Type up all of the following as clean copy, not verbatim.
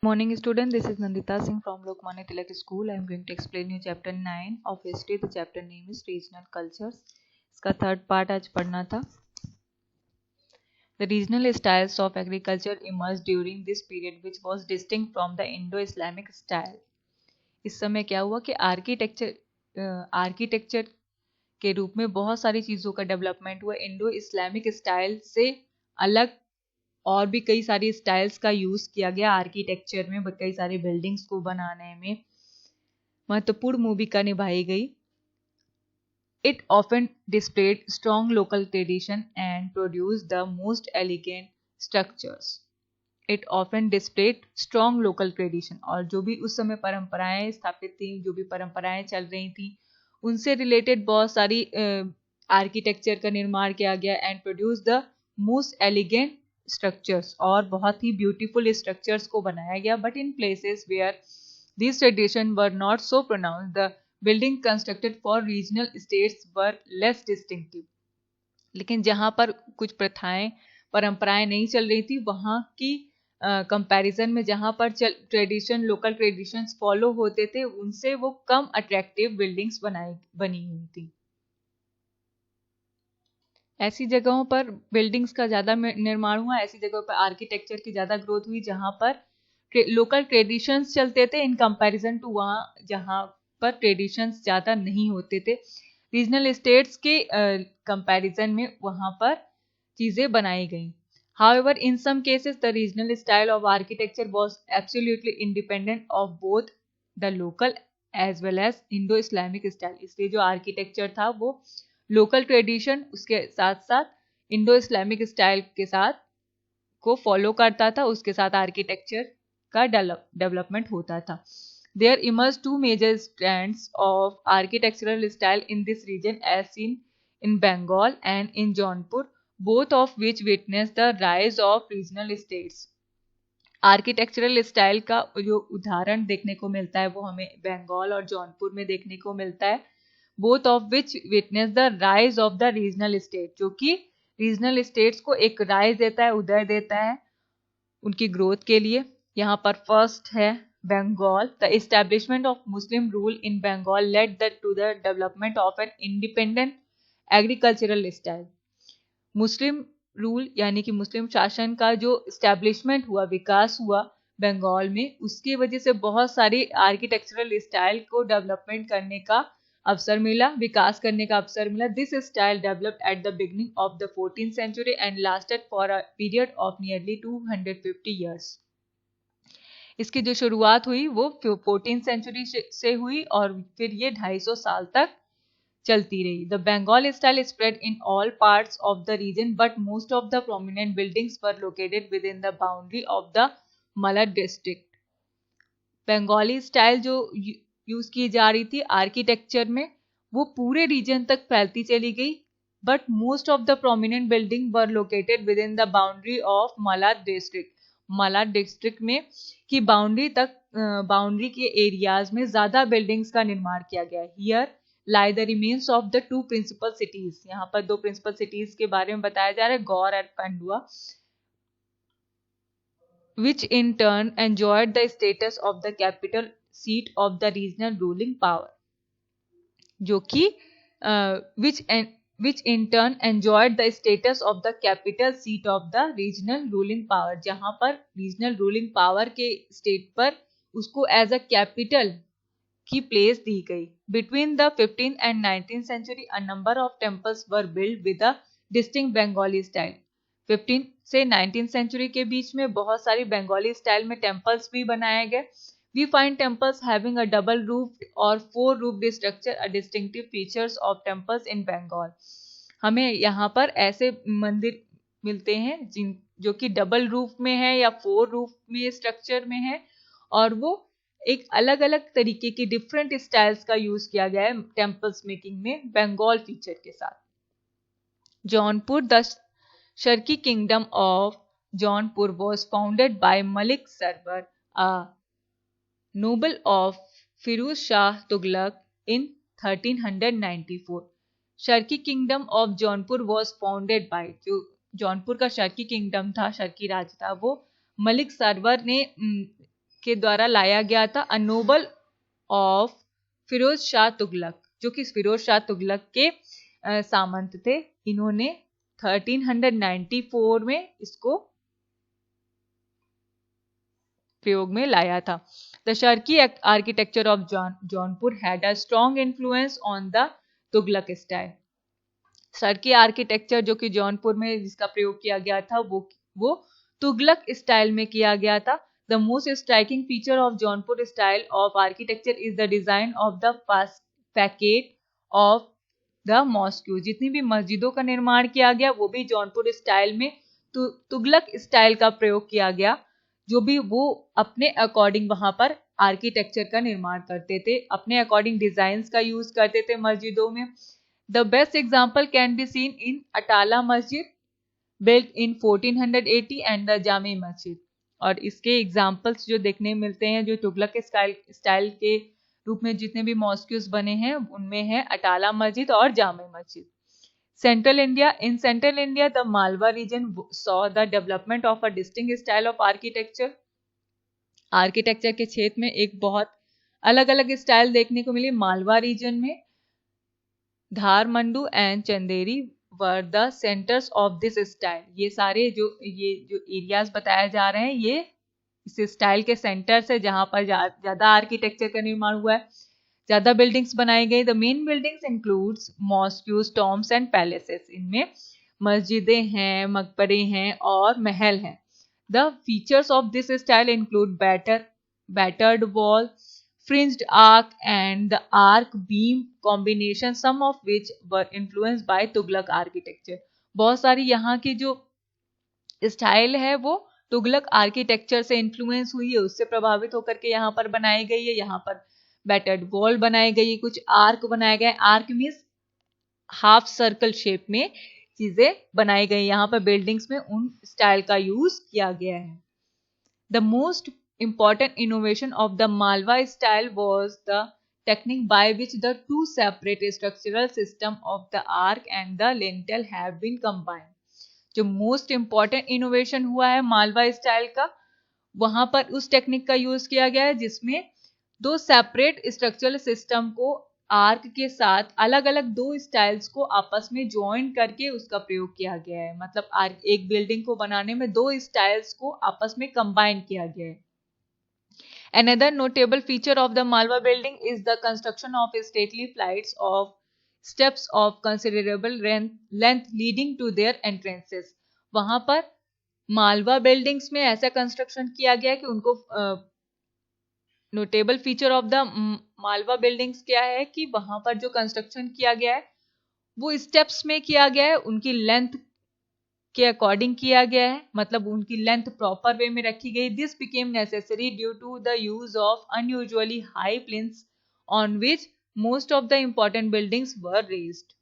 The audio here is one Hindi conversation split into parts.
Morning student, this is Nandita Singh from Lokmanya Tilak School. I am going to explain you chapter 9 of history. The chapter name is regional cultures. इसका third part आज पढ़ना था. The regional styles of agriculture emerged during this period which was distinct from the Indo-Islamic style. इस समय क्या हुआ कि आर्किटेक्चर के रूप में बहुत सारी चीज़ों का डेवलपमेंट हुआ. इंडो इस्लामिक स्टाइल से अलग और भी कई सारी स्टाइल्स का यूज किया गया आर्किटेक्चर में. कई सारी बिल्डिंग्स को बनाने में महत्वपूर्ण भूमिका निभाई गई. It often displayed strong local tradition and produce the most elegant structures. It often displayed strong local tradition, और जो भी उस समय परंपराएं स्थापित थी, जो भी परंपराएं चल रही थी, उनसे रिलेटेड बहुत सारी आर्किटेक्चर का निर्माण किया गया. And produce the most elegant structures, और बहुत ही ब्यूटीफुल स्ट्रक्चर्स को बनाया गया. But in places where these traditions were not so pronounced, the building constructed for regional states were less distinctive. लेकिन जहाँ पर कुछ प्रथाएं परंपराएं नहीं चल रही थी, वहाँ की कंपैरिजन में जहाँ पर लोकल ट्रेडिशंस फॉलो होते थे, उनसे वो कम अट्रैक्टिव बिल्डिंग्स बनी हुई थी. ऐसी जगहों पर बिल्डिंग्स का ज़्यादा निर्माण हुआ, ऐसी जगहों पर आर्किटेक्चर की ज़्यादा ग्रोथ हुई जहाँ पर लोकल ट्रेडिशंस चलते थे इन कंपैरिजन टू वहाँ जहाँ पर ट्रेडिशंस ज़्यादा नहीं होते थे. रीजनल स्टेट्स के कंपैरिजन में वहाँ पर चीज़ें बनाई गई. However, in some cases, the regional style of architecture was absolutely independent of both the local as well as Indo-Islamic style. इसलिए जो आर्किटेक्चर था वो लोकल ट्रेडिशन उसके साथ साथ इंडो इस्लामिक स्टाइल के साथ को फॉलो करता था, उसके साथ आर्किटेक्चर का डेवलपमेंट होता था. There emerged two major strands of architectural style in this region as seen in Bengal and in Jaunpur, both of which witnessed the rise of regional states. Architectural style का जो उदाहरण देखने को मिलता है वो हमें बंगाल और जौनपुर में देखने को मिलता है. Both of which witness the rise of the regional state, जो कि रीजनल स्टेट्स को एक राइज देता है, उदय देता है उनकी ग्रोथ के लिए. यहाँ पर फर्स्ट है Bengal. The establishment of Muslim rule in Bengal led to the development of an independent agricultural style. Muslim rule यानी कि मुस्लिम शासन का जो एस्टेब्लिशमेंट हुआ, विकास हुआ बंगाल में, उसकी वजह से बहुत सारी आर्किटेक्चरल स्टाइल को डेवलपमेंट करने का अवसर मिला, विकास करने का अवसर मिला. This style developed at the beginning of the 14th century and lasted for a period of nearly 250 years. इसकी जो शुरुआत हुई वो 14th century से हुई और फिर ये 250 साल तक चलती रही. The Bengal style spread in all parts of the region, but most of the prominent buildings were located within the boundary of the Malad district. Bengali style जो यूज की जा रही थी आर्किटेक्चर में, वो पूरे रीजन तक फैलती चली गई, but most of the prominent building were located with in the boundary of Malad district. Malad district में की बाउंड्री के एरियाज में ज्यादा बिल्डिंग्स का निर्माण किया गया. Here lie the remains of the two principal cities. यहाँ पर दो प्रिंसिपल सिटीज के बारे में बताया जा रहा है, Gaur and Pandua, which in turn enjoyed the status of the capital seat of the regional ruling power. जो कि which in turn enjoyed the status of the capital seat of the regional ruling power. जहाँ पर regional ruling power के स्टेट पर उसको as a capital की प्लेस दी गई. Between the 15th and 19th century, a number of temples were built with a distinct Bengali style. 15 से 19th century के बीच में बहुत सारी बंगाली स्टाइल में टेम्पल्स भी बनाए गए. We find temples having a double roofed or four roofed structure, a distinctive features of temples in Bengal. हमें यहाँ पर ऐसे मंदिर मिलते हैं जो कि डबल रूफ में है या फोर रूफ में स्ट्रक्चर में है, और वो एक अलग अलग तरीके की डिफरेंट स्टाइल्स का यूज किया गया है टेम्पल्स मेकिंग में बंगाल फीचर के साथ. Jaunpur, the Sharki kingdom of Jaunpur was founded by Malik Sarwar, a noble of Firuz Shah Tughlaq in 1394. Sharki kingdom of Jaunpur was founded by, जो जौनपुर का शर्की किंगडम था, शर्की राज था, वो मलिक सरवर ने के द्वारा लाया गया था, a noble of Firoz Shah Tughlaq, जो कि फिरोज शाह तुगलक के सामंत थे। इन्होंने 1394 में इसको प्रयोग में लाया था। The Sharki architecture of Jaunpur had a strong influence on the Tughlaq style. Sharki architecture जो कि जौनपुर में जिसका प्रयोग किया गया था वो तुगलक स्टाइल में किया गया था। The most striking feature of Jaunpur style of architecture is the design of the facet of the mosque. जितनी भी मस्जिदों का निर्माण किया गया वो भी जौनपुर स्टाइल में तुगलक स्टाइल का प्रयोग किया गया, जो भी वो अपने अकॉर्डिंग वहां पर आर्किटेक्चर का निर्माण करते थे, अपने अकॉर्डिंग डिजाइन का यूज करते थे मस्जिदों में। The best example can be seen इन अटाला मस्जिद built in 1480 and the जामे मस्जिद। और इसके एग्जाम्पल्स जो देखने मिलते हैं जो तुगलक स्टाइल के रूप में जितने भी मॉस्क्यूज बने हैं उनमें है अटाला मस्जिद और Jami Masjid. Central India, in central India the Malwa region saw the development of a distinctive style of architecture. Architecture के क्षेत्र में एक बहुत अलग अलग स्टाइल देखने को मिली मालवा रीजन में। Dhar, Mandu and Chanderi were the centres of this style. ये सारे जो एरियाज बताए जा रहे हैं ये इस स्टाइल के सेंटर्स है जहां पर ज्यादा आर्किटेक्चर का निर्माण हुआ है, ज्यादा बिल्डिंग्स बनाई गई। The main buildings includes mosques, tombs and palaces. इनमें मस्जिदें हैं, मकबरे हैं और महल हैं। The features of this style include battered wall, fringed arc and the arc beam combination, some of which were influenced by Tughlaq architecture. बहुत सारी यहाँ की जो स्टाइल है वो तुगलक आर्किटेक्चर से इन्फ्लुएंस हुई है, उससे प्रभावित होकर के यहाँ पर बनाई गई है। यहाँ पर बैटर्ड वॉल बनाई गई है, कुछ आर्क बनाए गए। Arc means half circle shape में चीजें बनाई गई। यहाँ पर बिल्डिंग्स में उन स्टाइल का यूज किया गया है। The most important innovation of the Malwa style was the technique by which the two separate structural system of the arc and the lintel have been combined। जो most important innovation हुआ है मालवा स्टाइल का, वहां पर उस टेक्निक का यूज किया गया है जिसमें दो सेपरेट स्ट्रक्चरल सिस्टम को आर्क के साथ अलग अलग दो स्टाइल्स को आपस में ज्वाइन करके उसका प्रयोग किया गया है। मतलब एक बिल्डिंग को बनाने में दो स्टाइल्स को आपस में कंबाइन किया गया है। Another notable feature of the Malwa building is the construction of stately flights of steps of considerable length leading to their entrances। वहां पर मालवा बिल्डिंग्स में ऐसा कंस्ट्रक्शन किया गया है कि उनको notable feature of the Malwa buildings क्या है कि वहां पर जो कंस्ट्रक्शन किया गया है वो स्टेप्स में किया गया है, उनकी लेंथ के अकॉर्डिंग किया गया है, मतलब उनकी लेंथ प्रॉपर वे में रखी गई। This became necessary due to the use of unusually high plinths on which most of the important buildings were raised.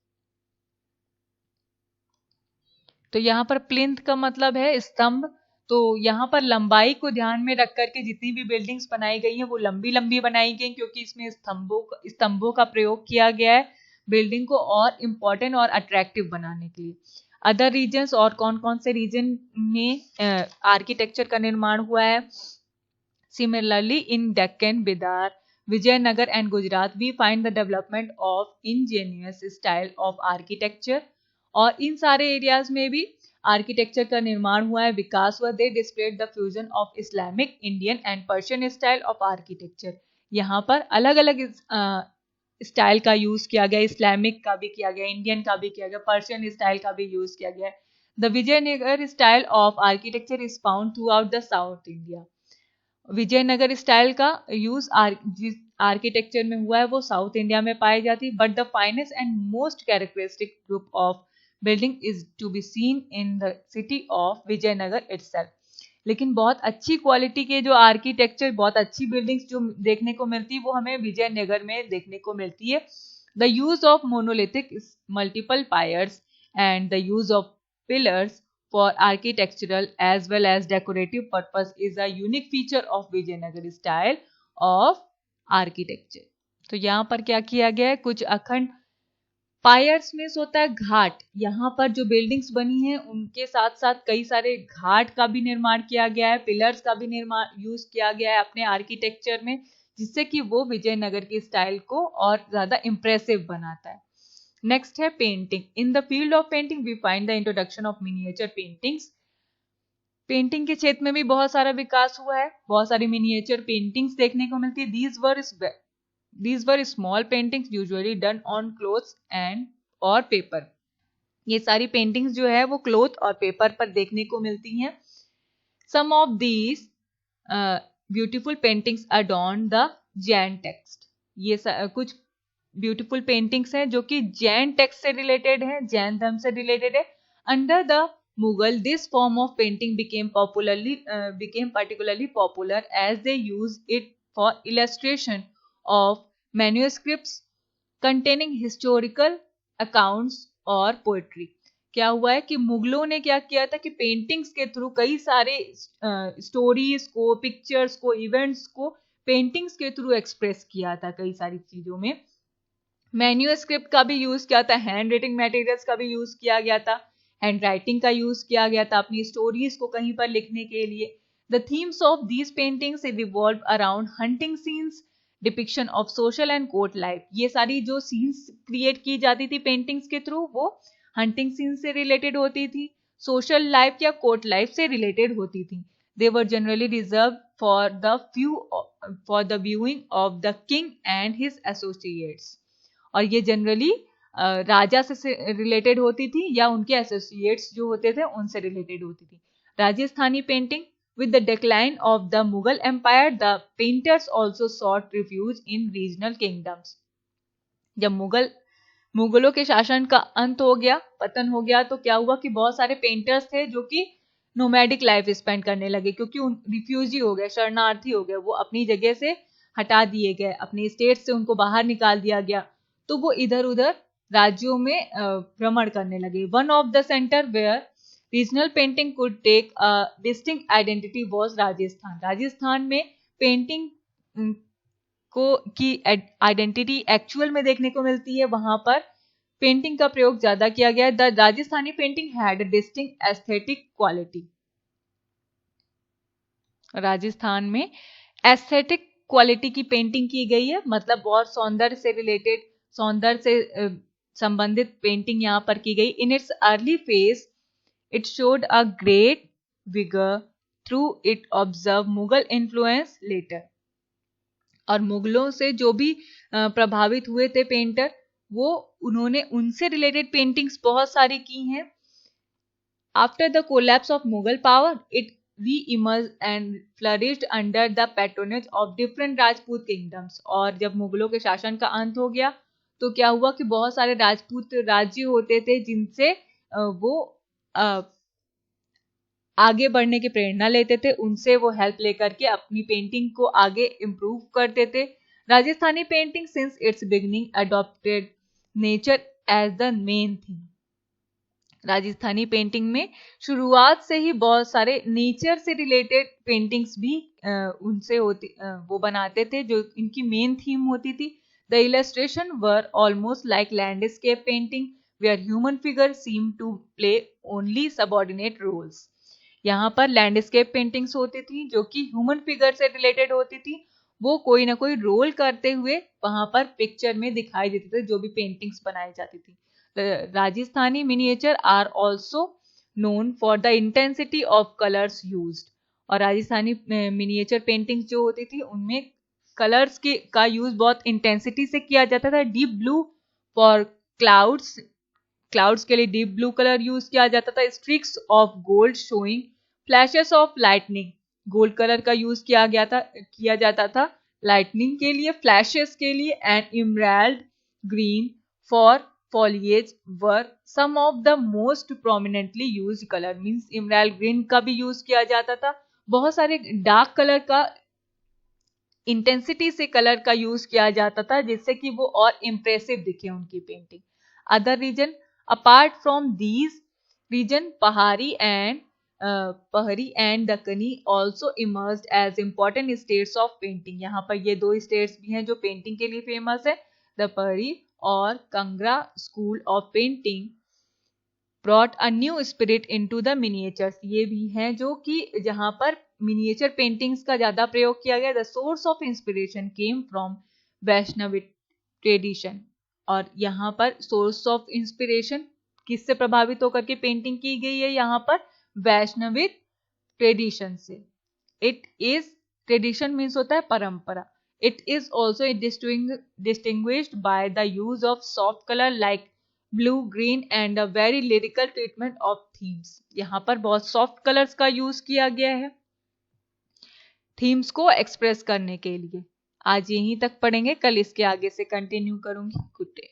तो यहाँ पर प्लिंथ का मतलब है स्तंभ। तो यहाँ पर लंबाई को ध्यान में रख करके जितनी भी बिल्डिंग्स बनाई गई हैं वो लंबी लंबी बनाई गई क्योंकि इसमें स्तंभों का प्रयोग किया गया है बिल्डिंग को और इम्पोर्टेंट और अट्रैक्टिव बनाने के लिए। अदर रीजन्स, और कौन कौन से रीजन में आर्किटेक्चर का निर्माण हुआ है? Similarly in Deccan, Bidar, Vijayanagar and Gujarat we find the development of ingenious style of architecture. और इन सारे एरियाज में भी आर्किटेक्चर का निर्माण हुआ है, विकास हुआ। They displayed the fusion of Islamic, Indian and Persian style of architecture. यहाँ पर अलग अलग स्टाइल का यूज किया गया, इस्लामिक का भी किया गया, इंडियन का भी किया गया, पर्शियन स्टाइल का भी यूज किया गया। The Vijayanagar style of architecture is found throughout the south India. Vijayanagar style का यूज आर्किटेक्चर में हुआ है वो साउथ इंडिया में पाई जाती। But the finest and most characteristic group of building is to be seen in the city of Vijayanagar itself. लेकिन बहुत अच्छी क्वालिटी के जो आर्किटेक्चर, बहुत अच्छी बिल्डिंग्स जो देखने को मिलती है वो हमें विजयनगर में देखने को मिलती है। The use of monolithic multiple piers and the use of pillars for architectural as well as decorative purpose is a unique feature of Vijayanagar style of architecture. तो यहाँ पर क्या किया गया है, कुछ अखंड पायर्स मीन्स होता है घाट। यहाँ पर जो बिल्डिंग्स बनी है उनके साथ साथ कई सारे घाट का भी निर्माण किया गया है, पिलर्स का भी निर्माण यूज किया गया है अपने आर्किटेक्चर में, जिससे कि वो विजयनगर की स्टाइल को और ज्यादा इंप्रेसिव बनाता है। नेक्स्ट है painting. In the field of painting we find the introduction of miniature paintings. Painting के क्षेत्र में भी बहुत सारा विकास हुआ है, बहुत सारी मिनिएचर पेंटिंग्स देखने को मिलती है। These were small paintings usually done on clothes and और पेपर। ये सारी पेंटिंग्स जो है वो क्लोथ और पेपर पर देखने को मिलती हैं। Some of these beautiful paintings adorn the Jain text. ये कुछ ब्यूटीफुल पेंटिंग्स हैं जो कि जैन टेक्स्ट से रिलेटेड है, जैन धर्म से रिलेटेड है। Under the Mughal this form of painting became particularly popular as they used it for illustration of manuscripts containing historical accounts और पोएट्री। क्या हुआ है कि मुगलों ने क्या किया था कि पेंटिंग्स के थ्रू कई सारे स्टोरीज को, पिक्चर्स को, इवेंट्स को पेंटिंग्स के थ्रू एक्सप्रेस किया था कई सारी चीजों में। मैन्यूस्क्रिप्ट का भी यूज किया था, हैंड राइटिंग मटेरियल्स का भी यूज किया गया था, हैंड राइटिंग का यूज किया गया था अपनी स्टोरीज को कहीं पर लिखने के लिए। The themes of these paintings revolve around hunting scenes, depiction of social and court life. ये सारी जो सीन्स क्रिएट की जाती थी पेंटिंग्स के थ्रू वो हंटिंग सीन से रिलेटेड होती थी, सोशल लाइफ या कोर्ट लाइफ से रिलेटेड होती थी। They were generally reserve for the viewing of the king and his associates. और ये जनरली राजा से रिलेटेड होती थी या उनके एसोसिएट्स जो होते थे उनसे रिलेटेड होती थी। Rajasthani painting. With the decline of the Mughal Empire, the painters also sought refuge in regional kingdoms. जब मुगलों के शासन का अंत हो गया, पतन हो गया, तो क्या हुआ कि बहुत सारे पेंटर्स थे जो कि नोमैडिक लाइफ स्पेंड करने लगे, क्योंकि रिफ्यूजी हो गए, शरणार्थी हो गए, वो अपनी जगह से हटा दिए गए, अपने स्टेट से उनको बाहर निकाल दिया गया, तो वो इधर उधर राज्यों में भ्रमण करने लगे। One of the centre where regional painting could take a distinctive identity was Rajasthan. Rajasthan में पेंटिंग को की आइडेंटिटी एक्चुअल में देखने को मिलती है, वहां पर पेंटिंग का प्रयोग ज्यादा किया गया है। The Rajasthani painting had a distinct aesthetic quality. Rajasthan में एस्थेटिक क्वालिटी की पेंटिंग की गई है, मतलब बहुत सौंदर्य से रिलेटेड, सौंदर्य से संबंधित पेंटिंग यहाँ पर की गई। In its early phase it showed a great vigor through it observed Mughal influence later। और मुगलों से जो भी प्रभावित हुए थे पेंटर, वो उन्होंने उनसे रिलेटेड पेंटिंग्स बहुत सारी की हैं। After the collapse of Mughal power it re-emerged and flourished under the patronage of different Rajput kingdoms. और जब मुगलों के शासन का अंत हो गया तो क्या हुआ कि बहुत सारे राजपूत राज्य होते थे जिनसे वो आगे बढ़ने की प्रेरणा लेते थे, उनसे वो हेल्प लेकर के अपनी पेंटिंग को आगे इम्प्रूव करते थे। Rajasthani painting since its beginning adopted nature as the main theme. Rajasthani painting में शुरुआत से ही बहुत सारे नेचर से रिलेटेड पेंटिंग्स भी वो बनाते थे जो इनकी मेन थीम होती थी। The illustration were almost like landscape painting where human figures seem to play only subordinate roles। यहाँ पर लैंडस्केप पेंटिंग्स होती थी जो कि ह्यूमन फिगर से रिलेटेड होती थी, वो कोई ना कोई रोल करते हुए वहां पर पिक्चर में दिखाई देते थे जो भी पेंटिंग्स बनाई जाती थी। Rajasthani miniature are also known for the intensity of colours used. और राजस्थानी मिनिएचर पेंटिंग्स जो होती थी उनमें कलर्स का यूज बहुत इंटेंसिटी से किया जाता था। डीप ब्लू फॉर क्लाउड्स के लिए डीप ब्लू कलर यूज किया जाता था। Streaks of gold showing flashes of lightning, gold colour का यूज किया जाता था लाइटनिंग के लिए, फ्लैशेस के लिए। And emerald green for foliage were some of the most prominently used color। मीन्स इमराल्ड ग्रीन का भी यूज किया जाता था। बहुत सारे डार्क कलर का, इंटेंसिटी से कलर का यूज किया जाता था जिससे कि वो और इम्प्रेसिव दिखे उनकी painting. Other region apart from these region Pahari and Deccani also emerged as important states of painting. यहाँ पर ये दो स्टेट्स भी हैं जो पेंटिंग के लिए फेमस है, द पहाड़ी और Kangra school of painting brought a new spirit into the miniatures. ये भी हैं जो कि जहां पर मिनिएचर पेंटिंग्स का ज्यादा प्रयोग किया गया. The source of inspiration came from Vaishnav tradition. और यहाँ पर सोर्स ऑफ इंस्पिरेशन किससे प्रभावित होकर के पेंटिंग की गई है? यहाँ पर वैष्णविक ट्रेडिशन से. इट इज, ट्रेडिशन मीन्स होता है परंपरा. It is also distinguished by the use of soft colour like blue, green and a very lyrical treatment of themes. यहाँ पर बहुत सॉफ्ट कलर्स का यूज किया गया है थीम्स को एक्सप्रेस करने के लिए. आज यहीं तक पढ़ेंगे, कल इसके आगे से कंटिन्यू करूंगी. Good day.